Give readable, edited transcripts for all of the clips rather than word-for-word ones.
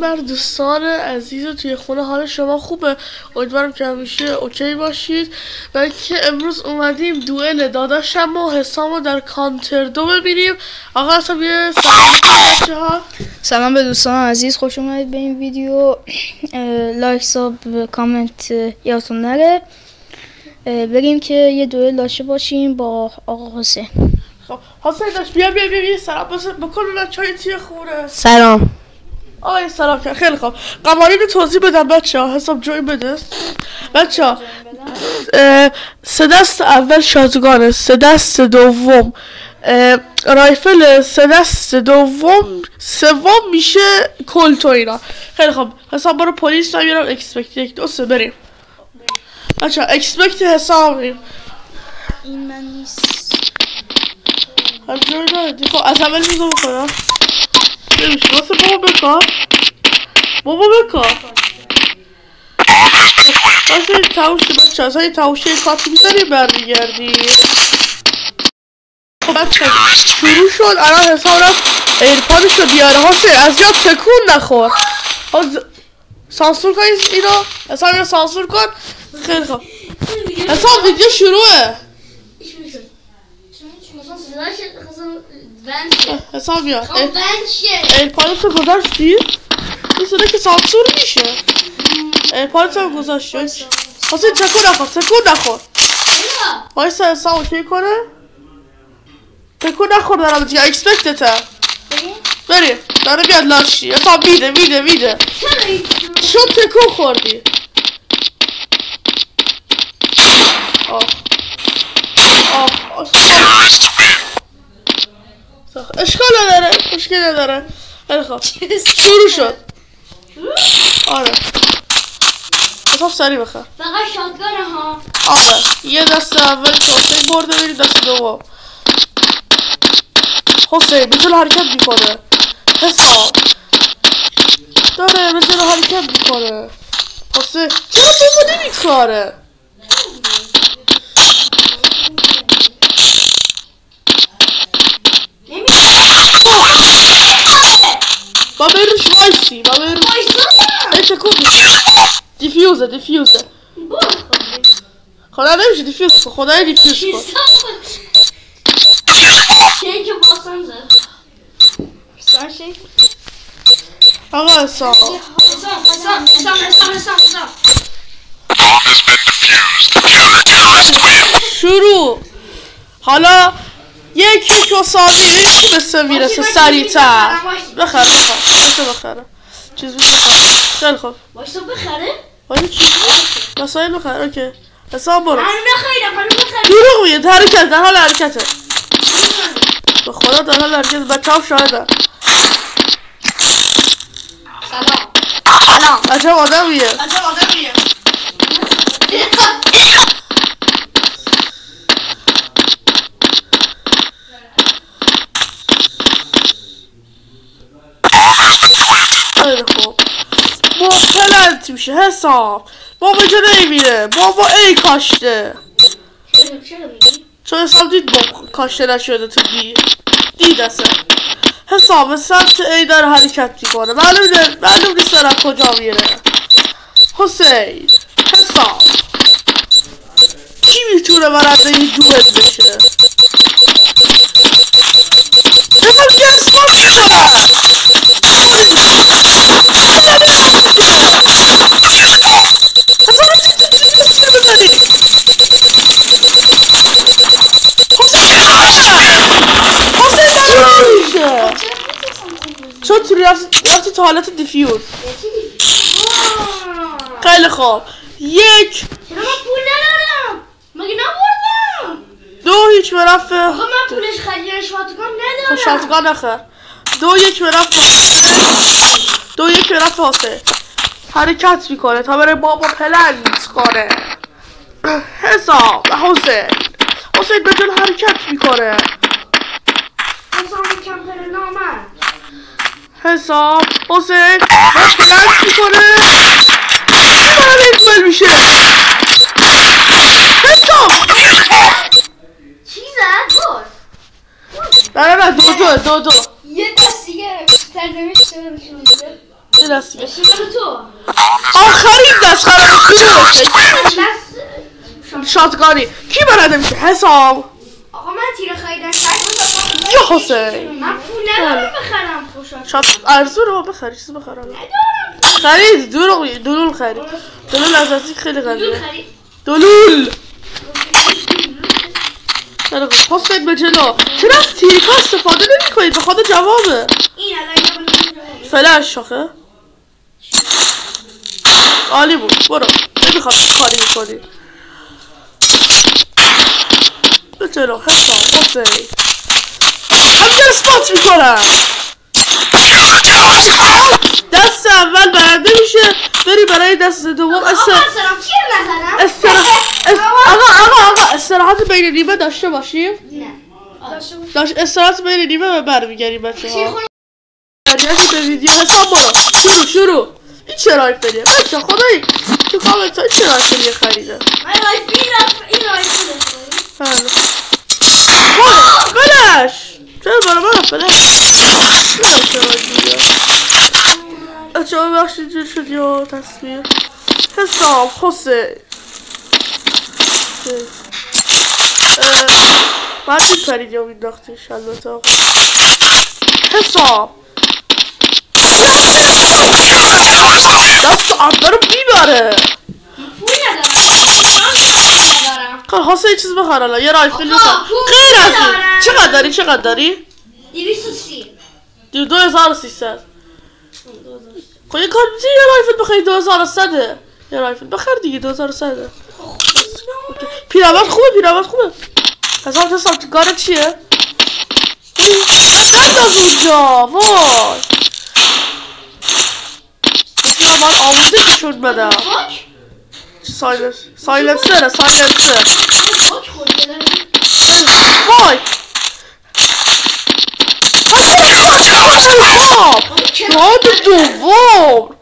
بر دوستان عزیز توی خونه حال شما خوبه؟ امیدوارم که همیشه اوکی باشید و اینکه امروز اومدیم دوئل داداشم و حسامو در کانتر 2 ببینیم. آقا حسام یه سلام بچه ها. سلام به دوستان عزیز، خوش اومدید به این ویدیو. لایک، ساب، کامنت یادتون نره. بریم که یه دوئل داشته باشیم با آقا حسین. خب حسین داشت بیا سلام بکن ببین چای توی خونه. سلام. آقای سلام کرد. خیلی خوب، قوانین توضیح بدم بچه ها. حساب جوی بده بچه ها. 3 دست اول شاتگانه، 3 دست دوم رایفل، 3 دست سوم میشه کلت و اینا. خیلی خوب، حساب برو پلیس نمیرم. اکسپکت 1 2 3 بریم بچه ها. اکسپکت حساب بریم. این من نیست. هم جوی داره خب از اول میزو بکنم نمیشه. واسه بابا بکار واسه این تاوشه بچه ها. این تاوشه کاتی میزنی برمیگردی. خب بچه شروع شد. الان حساب رفت ایرپادشو بیاره. حسین از جا تکون نخور. سانسور کن اینو. حساب اینو سانسور کن. خیلی خوب حساب ویدیو شروعه. حساب بیا ایرپادتو گذاشتی؟ این صدا که سانسور میشه. ایرپادتو گذاشتی. حسین تکون نخور. وایسا حساب اوکی کنه. تکون نخور دارم دیگه. اکسپکتته بریم. داره بیاد لاشی. حساب میده شد تکون خوردی. اشکال نداره. مشکل نداره. خیلی خوب شروع شد. آره حساب سریع بخیر. فقط شاتگانه ها. آره یه دست اول حسین برده بریم دست دوم. حسین بجل حرکت میکنه. حساب داره بجل حرکت میکنه. حسین چرا بابا نمیکاره؟ با بروش وایسی. ای تکون دیفیوزه خدا نمیشه دیفیوز کن. خدای دیفیوز کن. شیک باسم زد. آقا حساب شروع. حالا یکی مساوی یکی به میرسه سریع‌تر. بخره چیز بخره. خیلی خوب واسه بخره؟ واسه چی؟ واسه بخره. اوکی حساب برو. من نخریدم. دروغ میگه. حرکت در حال حرکته. به خدا در حال حرکت. بچه‌ها شاهدن. سلام. عجب آدمیه. خیلی خوب با پلنت میشه. حساب بابا جا نمیره. بابا ای کاشته. چون حساب دید بابا کاشته نشده تو دید اصلا. حساب سمت ای داره حرکت میکنه. معلوم نیست داره کجا میره. حسین حساب کی میتونه برنده این دوئل بشه؟ حساب که اسمام میکنه. چون تو رفتی تو حالت دیفیوز. خیلی خوب 1 چرا من پول ندارم؟ مگه نبردم؟ 2 هیچ برفت. آقا من پولش خریدن شاتگان ندارم. شاتگان نخیر. 2 1 برفت. 2 1 برفت. حسین حرکت میکنه تا بره بابا پلنت کنه. حساب حسین بدون حرکت میکنه. حساب حسین پلنت میکنه. این میشه. حساب چی زد؟ نه دو یه دست دیگه سرنوشت شده. یه دست دست دیگه تو آخرین دست قرار شاتگانی کی برنده میشه حسام آقا من تیر خریدن یا حسین من پول ندارم بخرم خوشا شات ارزو رو بخری چیز بخرم خرید دلول خرید دلول از نزدیک خیلی غلیظه دلول حسین به جلو چرا از تیریکا استفاده نمی کنید به خود جوابه این الان فلش شاخه عالی بود برو نمیخواد کاری میکنی به جلو حسام حسین همینجا اسپات میکنم دست اول برنده میشه بری برای دست دوم آقا سلام چی نزنم آقا استراحت بین نیمه داشته باشیم نه استراحت بین نیمه برمیگردیم بچه ها به ویدیو حساب برو شروع این چه رایفلیه بچه خدایی تو کامنت های چه رایفلیه خریده من این رایفل بلش چرا برای من فلش بچه ها بخشی جور شد یا تصویر حسام حسین باید میپرید یا میداختیش البته آقا حسام دست اول رو میبره پول ندارم خب حسین یه چیز بخور الان یه رایفل بخور غیر از این چقدر داری؟ 230 2300 خب یه کار میتونی یه رایفل بخوری 2100 یه رایفل بخور دیگه 2100 پیراوت خوبه حسام کارت چیه؟ ننداز اونجا وای بسیار من آموزه کشون بدم سایلنسر وای راند دوم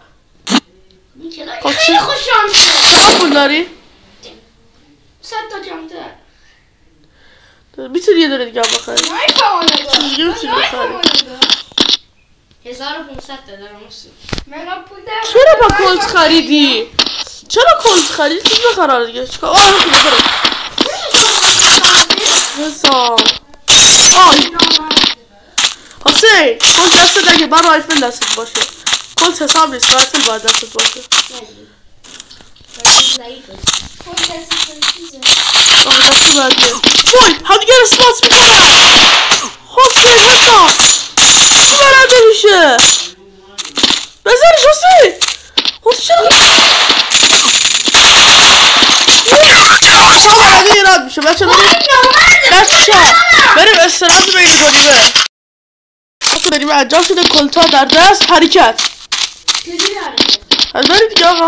خیلی خوشانسه چقدر پول داری؟ 100 تا جمتر میتونی یه دونه دیگه هم بخری دیگه میتونی بخری 1500 تا دارم من پول دارم چرا با کلت خریدی؟ چیز بخرار دیگه چکار میکنی برو حسام حسین کلت دستت نگه من رایفل دستت باشه کلت حساب نیست رایفل باید دستت باشه دستی بعدیه وای همدیگه رو سپاس میکنم حسین حسام چی برنده میشه بزنش حسین چرا حسام برنده ایراد میشه بچه بریم استراحت بین کنیمه بریم انجام شده کلتا در دست حرکت از بریم دیگه آقا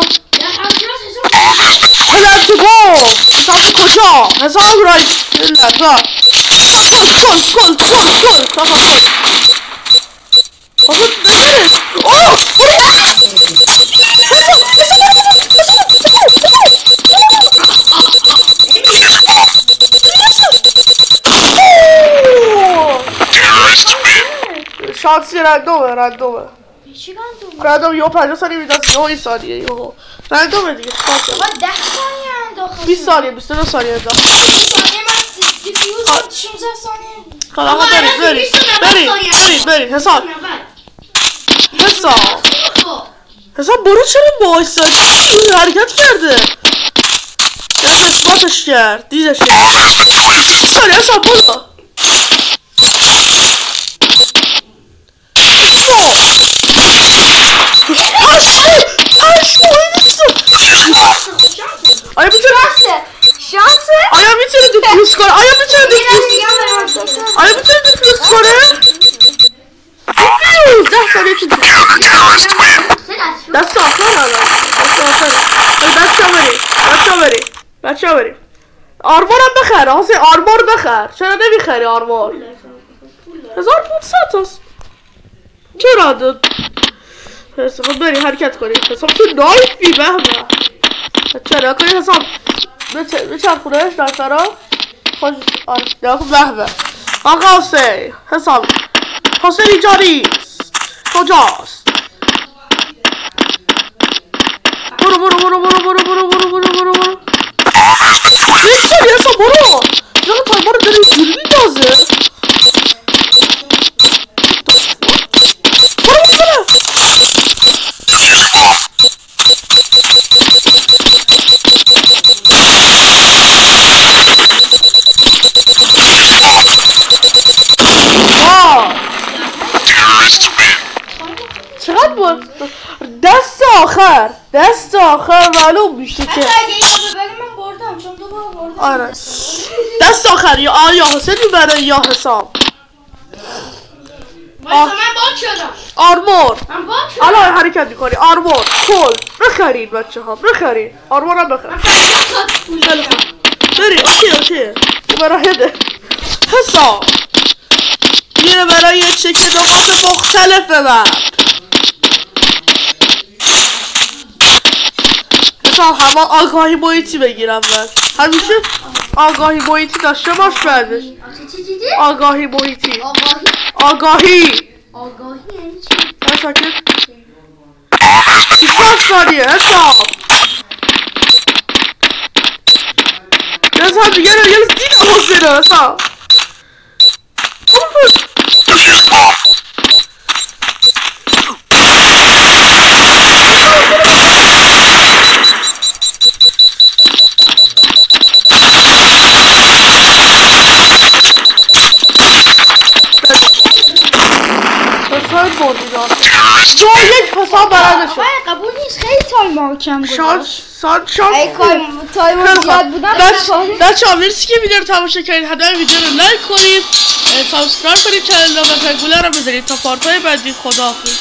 پلن تو گو حسام کجا حسام رای کل حسام بزنش شانسی رندومه رندوم یه 50 ثانیه میداست یه 20 ثانیه یه رندومه دیگه 10 ثانیه انداخت 20 ثانیه 22 ثانیه انداخت 20 ثانیه من دیفیوز 16 ثانیه خب آقا برید حساب حساب برو چرا بایستا حرکت کرده دست اثباتش کرد دیدش کرد ساری حساب برو آیا میتونه دیفیوز کنه آیا میتونه دیفیوز کنه 10 ثانیه چی دست آخر بچه ها بریم آرمور هم بخر حسین آرمور بخر چرا نمیخری آرمور 1500 هست چرا داد حساب بریم حرکت کنیم حساب تو نایفی بهمه چرا کنی حساب بچه خونهش دکترها خوش بهمه آقا حسین حساب حسین اینجا نیست کجاست برو یک سالی اصلا برو جانا تایمار رو داره اینجوری میدازه برو بزنه چقدر بود دست آخر معلوم میشه که حتی اگه این رو ببری من بردم چون دو بار بردم. آره دست آخر یا حسین میبره یا حسام وایسا من باک شدم. آرمور من باک شدم. الان حرکت میکنی آرمور کل بخرید بچه ها بخرید آرمور هم بخرید خیلی خوب بری اوکی یه برای حسام یه برای چک نقاط مختلف ببر حسام همه آگاهی محیطی بگیرم من همیشه آگاهی محیطی داشته باش بعدش چی؟ آگاهی محیطی آگاهی یعنی چی؟ ساکت 24 ثانیه حسام حسام دیگه دیگه حسینه حسام دو یک حساب برنده شد قبول نیست خیلی تایمار کم گذاشت شانس ای تایمار زیاد بودن بچه ها مرسی که ویدیو رو تماشا کردید حتما ویدیو رو لایک کنید سابسکرایب کنید چنل رو و زنگوله رو بزنید تا پارت های بعدی خداحافظ